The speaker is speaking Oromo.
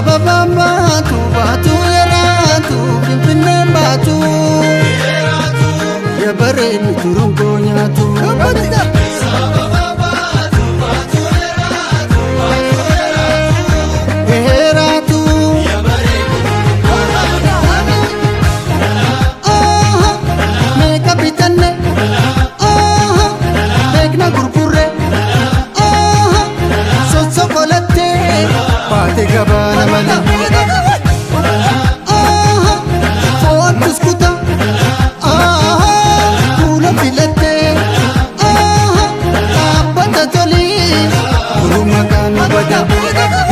Sababa baatu yeratu finfinne baatu ya bareedu turungo nyaatu sababa baatu yeratu yeratu ya bareedu me kapitane megna gurgurre sosokolate paate gabana male Bada